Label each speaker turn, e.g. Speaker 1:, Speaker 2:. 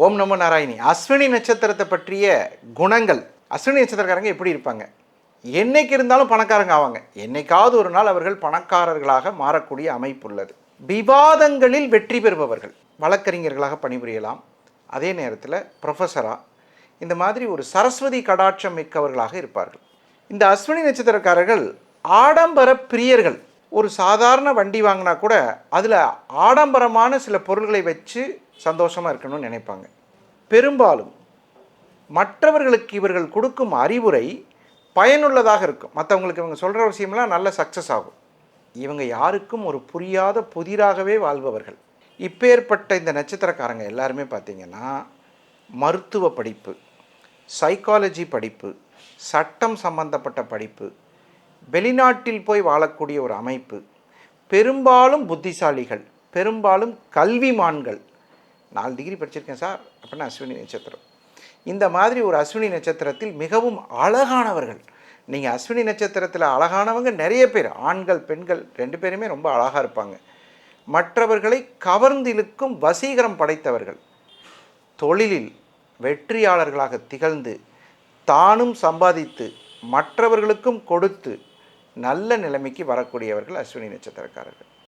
Speaker 1: ஓம் நமோ நாராயணி. அஸ்வினி நட்சத்திரத்தை பற்றிய குணங்கள். அஸ்வினி நட்சத்திரக்காரங்க எப்படி இருப்பாங்க? என்னைக்கு இருந்தாலும் பணக்காரங்க ஆவாங்க. என்னைக்காவது ஒரு நாள் அவர்கள் பணக்காரர்களாக மாறக்கூடிய அமைப்பு உள்ளது. விவாதங்களில் வெற்றி பெறுபவர்கள். வழக்கறிஞர்களாக பணிபுரியலாம், அதே நேரத்தில் ப்ரொஃபஸராக, இந்த மாதிரி ஒரு சரஸ்வதி கடாட்சம் மிக்கவர்களாக இருப்பார்கள். இந்த அஸ்வினி நட்சத்திரக்காரர்கள் ஆடம்பர பிரியர்கள். ஒரு சாதாரண வண்டி வாங்கினா கூட அதில் ஆடம்பரமான சில பொருள்களை வச்சு சந்தோஷமாக இருக்கணும்னு நினைப்பாங்க. பெரும்பாலும் மற்றவர்களுக்கு இவர்கள் கொடுக்கும் அறிவுரை பயனுள்ளதாக இருக்கும். மற்றவங்களுக்கு இவங்க சொல்கிற விஷயம்லாம் நல்ல சக்ஸஸ் ஆகும். இவங்க யாருக்கும் ஒரு புரியாத புதிராகவே வாழ்பவர்கள். இப்பேற்பட்ட இந்த நட்சத்திரக்காரங்க எல்லாருமே பார்த்திங்கன்னா மருத்துவ படிப்பு, சைக்காலஜி படிப்பு, சட்டம் சம்பந்தப்பட்ட படிப்பு, வெளிநாட்டில் போய் வாழக்கூடிய ஒரு அமைப்பு, பெரும்பாலும் புத்திசாலிகள், பெரும்பாலும் கல்விமான்கள். 4 டிகிரி படிச்சிருக்கேன் சார் அப்படின்னா அஸ்வினி நட்சத்திரம். இந்த மாதிரி ஒரு அஸ்வினி நட்சத்திரத்தில் மிகவும் அழகானவர்கள். நீங்கள் அஸ்வினி நட்சத்திரத்தில் அழகானவங்க நிறைய பேர், ஆண்கள் பெண்கள் 2 பேருமே ரொம்ப அழகாக இருப்பாங்க. மற்றவர்களை கவர்ந்திழுக்கும் வசீகரம் படைத்தவர்கள். தொழிலில் வெற்றியாளர்களாக திகழ்ந்து தானும் சம்பாதித்து மற்றவர்களுக்கும் கொடுத்து நல்ல நிலைமைக்கு வரக்கூடியவர்கள் அஸ்வினி நட்சத்திரக்காரர்கள்.